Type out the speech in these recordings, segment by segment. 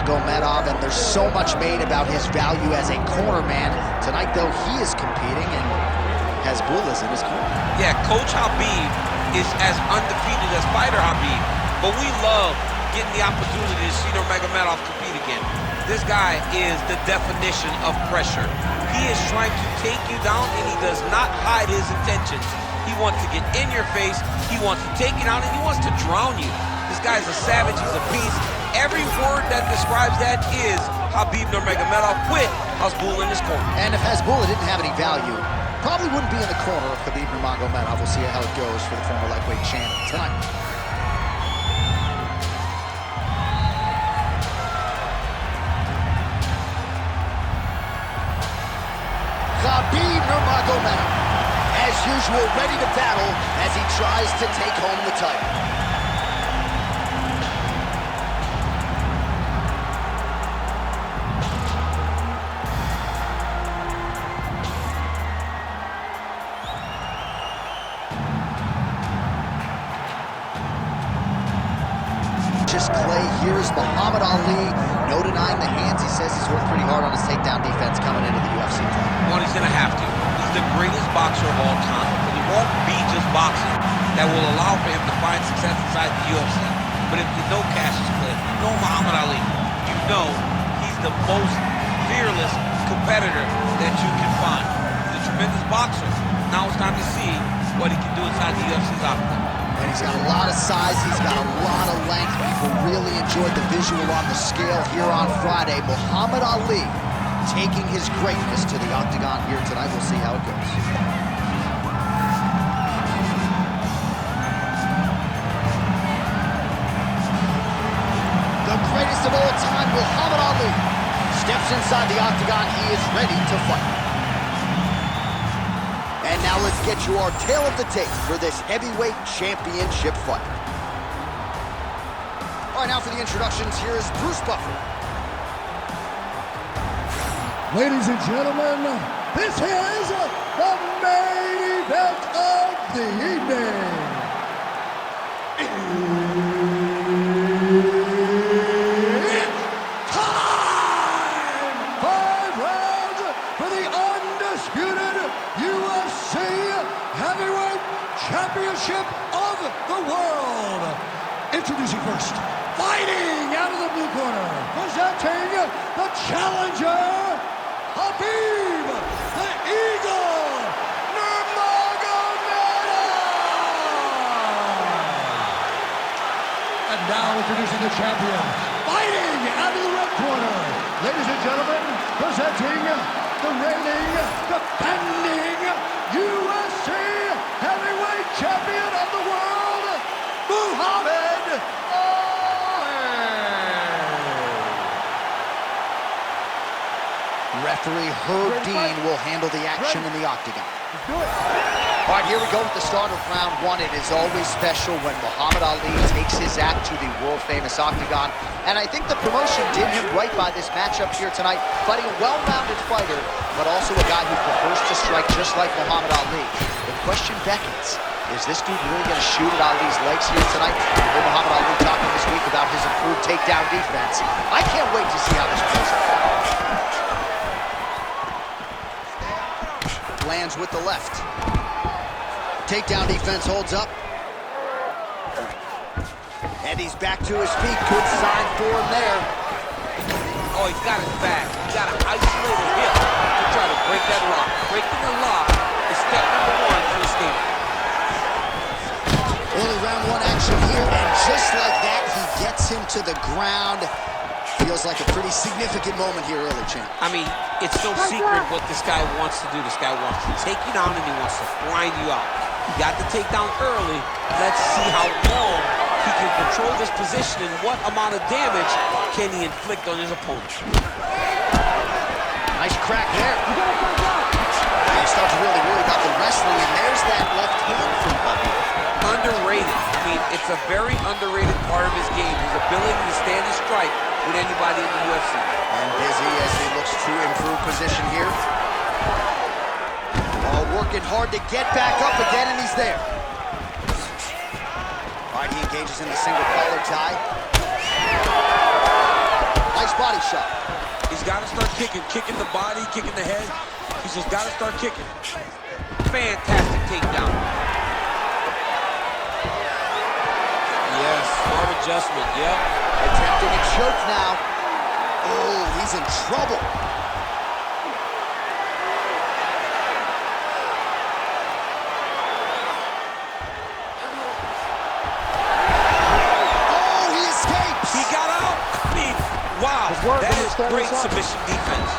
Nurmagomedov, and there's so much made about his value as a corner man. Tonight, though, he is competing, and Hezbollah's in his corner. Yeah, Coach Khabib is as undefeated as fighter Khabib, but we love getting the opportunity to see Nurmagomedov compete again. This guy is the definition of pressure. He is trying to take you down, and he does not hide his intentions. He wants to get in your face, he wants to take you down, and he wants to drown you. This guy's a savage, he's a beast. Every word that describes that is Khabib Nurmagomedov with Hezbollah in his corner. And if Hezbollah didn't have any value, probably wouldn't be in the corner of Khabib Nurmagomedov. We'll see how it goes for the former lightweight champ tonight. Khabib Nurmagomedov, as usual, ready to battle as he tries to take home the title. Clay, here is Muhammad Ali. No denying the hands. He says he's worked pretty hard on his takedown defense coming into the UFC. Well, he's going to have to. He's the greatest boxer of all time. But it won't be just boxing that will allow for him to find success inside the UFC. But if you know Cassius Clay, you know Muhammad Ali, you know he's the most fearless competitor that you can find. He's a tremendous boxer. Now it's time to see what he can do inside the UFC's octagon. And he's got a lot of size, he's got a lot of length. People really enjoyed the visual on the scale here on Friday. Muhammad Ali taking his greatness to the octagon here tonight. We'll see how it goes. The greatest of all time, Muhammad Ali, steps inside the octagon. He is ready to fight. And now let's get you our tale of the tape for this heavyweight championship fight. All right, now for the introductions, here is Bruce Buffer. Ladies and gentlemen, this is the main event of the evening. It's time! 5 rounds for the undisputed UFC Heavyweight Championship of the world. Introducing first, fighting out of the blue corner, presenting the challenger, Khabib the Eagle Nurmagomedov. And now introducing the champion, fighting out of the red corner, ladies and gentlemen, presenting the reigning, defending UFC Heavyweight Champion of the world, Muhammad Ali. Referee Herb Dean will handle the action in the octagon. All right, here we go with the start of round one. It is always special when Muhammad Ali takes his act to the world-famous octagon. And I think the promotion did him right by this matchup here tonight, fighting a well-rounded fighter, but also a guy who prefers to strike just like Muhammad Ali. The question beckons, is this dude really going to shoot at Ali's legs here tonight? You heard Muhammad Ali talking this week about his improved takedown defense. I can't wait to see how this plays out. Lands with the left. Takedown defense holds up. And he's back to his feet. Good sign for him there. Oh, he's got his back. He's got an isolated hip to try to break that lock. Breaking the lock is step number 1 to escape. Early round one action here, and just like that, he gets him to the ground. Feels like a pretty significant moment here early, champ. I mean, it's no secret what this guy wants to do. This guy wants to take you down, and he wants to grind you out. He got the takedown early. Let's see how long he can control this position and what amount of damage can he inflict on his opponent. Nice crack there. He starts to really worry about the wrestling, and there's that left hand from Khabib. Underrated. I mean, it's a very underrated part of his game, his ability to stand and strike with anybody in the UFC. And busy as he looks to improve position here. Oh, working hard to get back up again, and he's there. All right, he engages in the single collar tie. Nice body shot. He's got to start kicking the body, kicking the head. He's just got to start kicking. Fantastic takedown. Yes, smart adjustment, yep. Attempting a choke now. Oh, he's in trouble. Oh, he escapes. He got out. I mean, wow, that is great submission defense.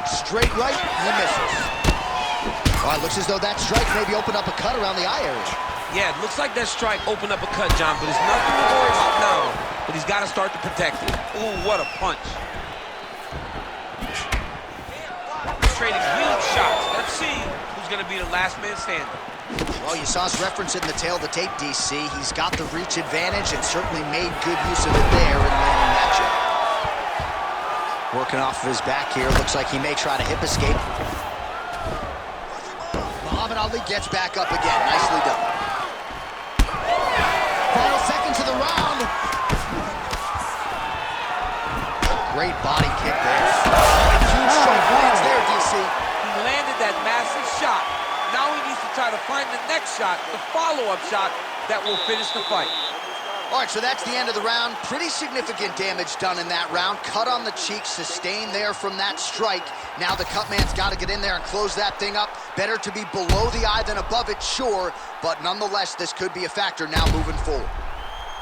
Straight right, he misses. Oh, it looks as though that strike maybe opened up a cut around the eye area. Yeah, it looks like that strike opened up a cut, John, but it's nothing to worry about now. But he's got to start to protect it. Ooh, what a punch. Trading huge shots. Let's see who's going to be the last man standing. Well, you saw his reference in the tail of the tape, DC. He's got the reach advantage and certainly made good use of it there in landing that shot. Working off of his back here. Looks like he may try to hip escape. Muhammad Ali gets back up again. Nicely done. Final seconds of the round. Great body kick there. Huge strike lands there, DC. He landed that massive shot. Now he needs to try to find the next shot, the follow-up shot that will finish the fight. All right, so that's the end of the round. Pretty significant damage done in that round. Cut on the cheek, sustained there from that strike. Now the cut man's got to get in there and close that thing up. Better to be below the eye than above it, sure. But nonetheless, this could be a factor now moving forward.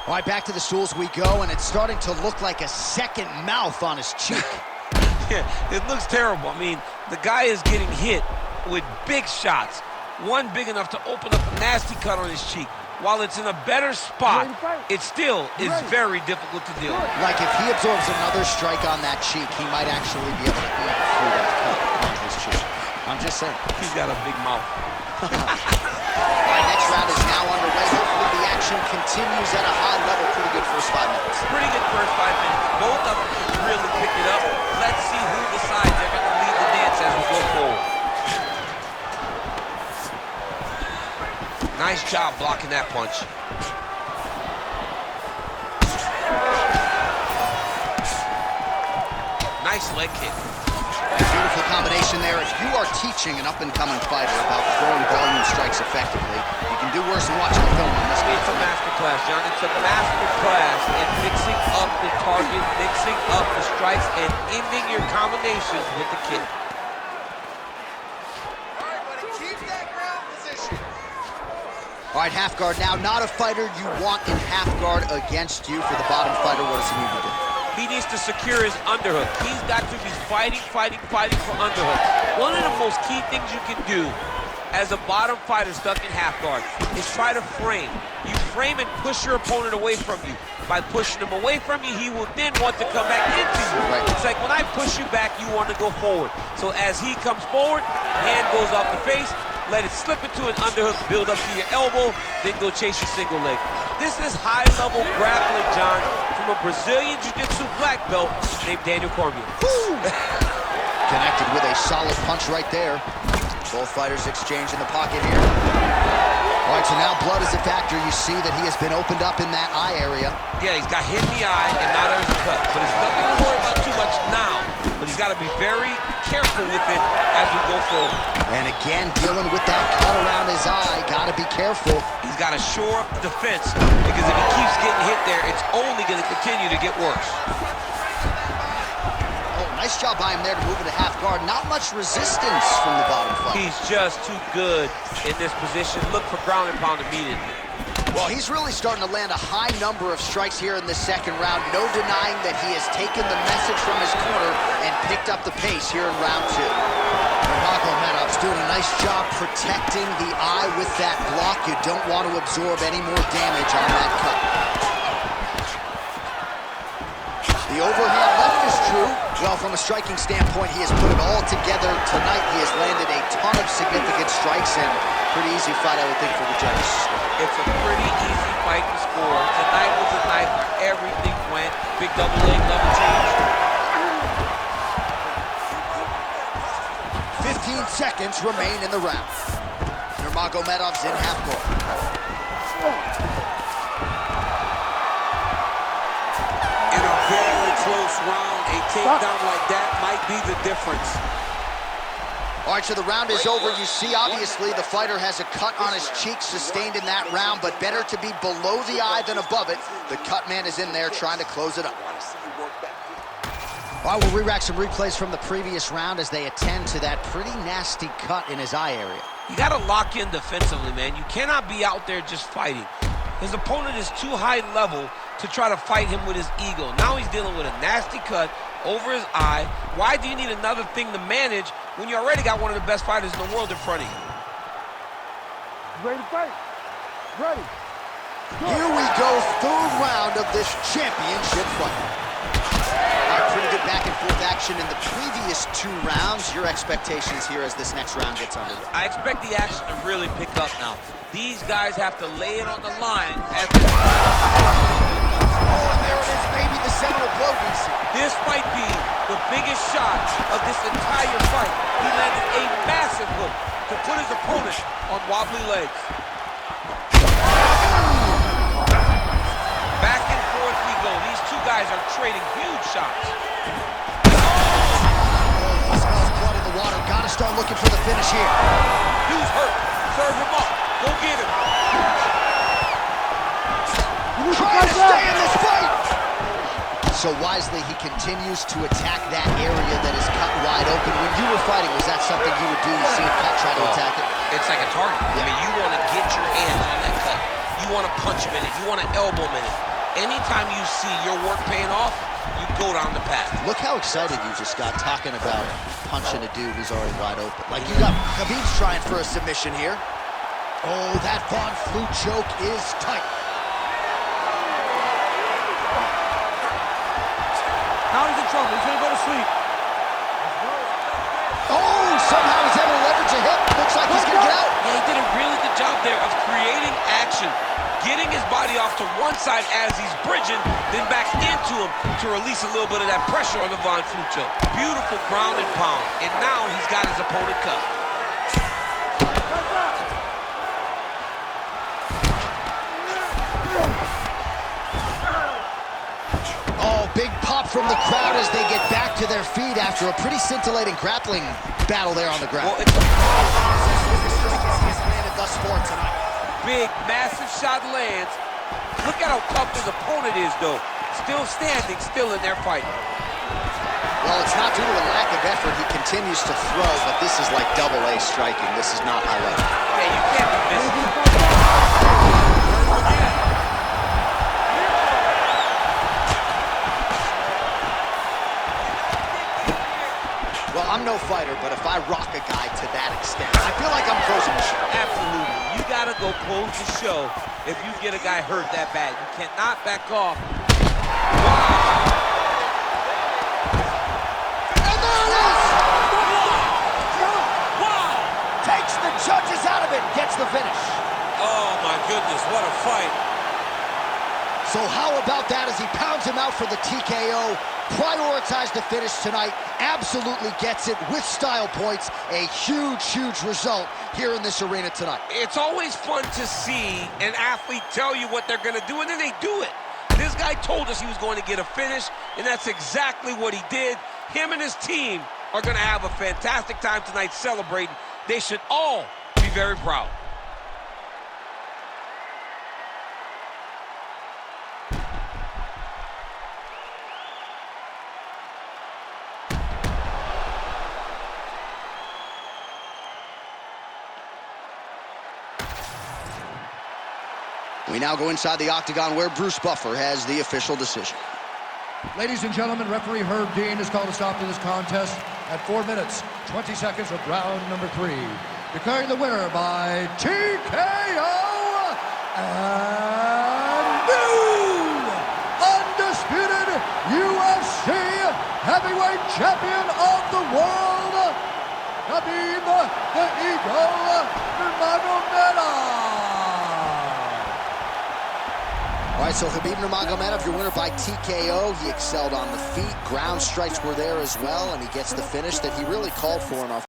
All right, back to the stools we go, and it's starting to look like a second mouth on his cheek. Yeah, it looks terrible. I mean, the guy is getting hit with big shots. One big enough to open up a nasty cut on his cheek. While it's in a better spot, it still is very difficult to deal with. Like if he absorbs another strike on that cheek, he might actually be able to eat through that cut on his cheek. I'm just saying. He's got a big mouth. All right, next round is now underway. Hopefully the action continues at a high level. Pretty good first 5 minutes. Pretty good first 5 minutes. Both of them can really pick it up. Let's see who decides they're going to lead the dance as we go forward. Nice job blocking that punch. Nice leg kick. Beautiful combination there. If you are teaching an up-and-coming fighter about throwing volume strikes effectively, you can do worse than watching a film on this. It's a master class, John. It's a master class in mixing up the target, mixing up the strikes, and ending your combinations with the kick. All right, half guard now. Not a fighter you want in half guard against you. For the bottom fighter, what does he need to do? He needs to secure his underhook. He's got to be fighting for underhooks. One of the most key things you can do as a bottom fighter stuck in half guard is try to frame. You frame and push your opponent away from you. By pushing him away from you, he will then want to come back into you. Right. It's like when I push you back, you want to go forward. So as he comes forward, hand goes off the face, let it slip into an underhook, build up to your elbow, then go chase your single leg. This is high-level grappling, John, from a Brazilian Jiu-Jitsu black belt named Daniel Cormier. Connected with a solid punch right there. Both fighters exchange in the pocket here. All right, so now blood is a factor. You see that he has been opened up in that eye area. Yeah, he's got hit in the eye, and now there's a cut. But it's nothing to worry about too much now. But he's got to be very careful with it as we go forward. And again, dealing with that cut around his eye. Got to be careful. He's got to shore up the defense, because if he keeps getting hit there, it's only going to continue to get worse. Oh, nice job by him there to move into half guard. Not much resistance from the bottom fighter. He's just too good in this position. Look for ground and pound immediately. Well, he's really starting to land a high number of strikes here in the second round. No denying that he has taken the message from his corner and picked up the pace here in round 2. Nurmagomedov's doing a nice job protecting the eye with that block. You don't want to absorb any more damage on that cut. The overhand left is true. Well, from a striking standpoint, he has put it all together tonight. He has landed a ton of significant strikes, and pretty easy fight, I would think, for the judges. It's a pretty easy fight to score. Tonight was a night where everything went. Big double leg, double change. 15 seconds remain in the round. Nurmagomedov's in half guard. close round, a takedown like that might be the difference. All right, so the round is over. You see, obviously, the fighter has a cut on his cheek sustained in that round, but better to be below the eye than above it. The cut man is in there trying to close it up. All right, we'll re-rack some replays from the previous round as they attend to that pretty nasty cut in his eye area. You got to lock in defensively, man. You cannot be out there just fighting. His opponent is too high level to try to fight him with his ego. Now he's dealing with a nasty cut over his eye. Why do you need another thing to manage when you already got one of the best fighters in the world in front of you? Ready to fight? Ready. Here we go, third round of this championship fight. All right, pretty good back and forth action in the previous two rounds. Your expectations here as this next round gets underway? I expect the action to really pick up now. These guys have to lay it on the line. Oh, and there it is, maybe the seminal blow we see. This might be the biggest shot of this entire fight. He landed a massive hook to put his opponent on wobbly legs. Back and forth we go. These two guys are trading huge shots. Oh, he smells blood in the water. Gotta start looking for the finish here. Dude's hurt. Serve him up. Go get him. Trying to stay in this fight. So wisely, he continues to attack that area that is cut wide open. When you were fighting, was that something you would do? You see him cut, try to attack it? It's like a target. I mean, you want to get your hands on that cut. You want to punch him in it. You want to elbow him in it. Anytime you see your work paying off, you go down the path. Look how excited you just got talking about punching a dude who's already wide open. Like you got Khabib's trying for a submission here. Oh, that Von Flue choke is tight. Now he's in trouble. He's gonna go to sleep. Oh, somehow he's able to leverage a hip. Looks like he's gonna get out. Yeah, he did a really good job there of creating action, getting his body off to one side as he's bridging, then back into him to release a little bit of that pressure on the Von Flue choke. Beautiful ground and pound, and now he's got his opponent cut. Big pop from the crowd as they get back to their feet after a pretty scintillating grappling battle there on the ground. Well, it's landed thus far tonight. Big, massive shot lands. Look at how tough his opponent is, though. Still standing, still in their fight. Well, it's not due to a lack of effort. He continues to throw, but this is like double-A striking. This is not high level. Yeah, you can't be missing. Well, I'm no fighter, but if I rock a guy to that extent, I feel like I'm closing the show. Absolutely. You gotta go close the show if you get a guy hurt that bad. You cannot back off. Wow. And there it is! Wow. Takes the judges out of it, gets the finish. Oh, my goodness, what a fight. So how about that as he pounds him out for the TKO? Prioritized the finish tonight, absolutely gets it with style points. A huge, huge result here in this arena tonight. It's always fun to see an athlete tell you what they're gonna do, and then they do it. This guy told us he was going to get a finish, and that's exactly what he did. Him and his team are gonna have a fantastic time tonight celebrating. They should all be very proud. We now go inside the octagon where Bruce Buffer has the official decision. Ladies and gentlemen, referee Herb Dean has called a stop to this contest at 4 minutes, 20 seconds of round number 3. Declaring the winner by TKO and new undisputed UFC heavyweight champion of the world, Khabib the Eagle Nurmagomedov. All right, so Khabib Nurmagomedov, your winner by TKO. He excelled on the feet. Ground strikes were there as well, and he gets the finish that he really called for in our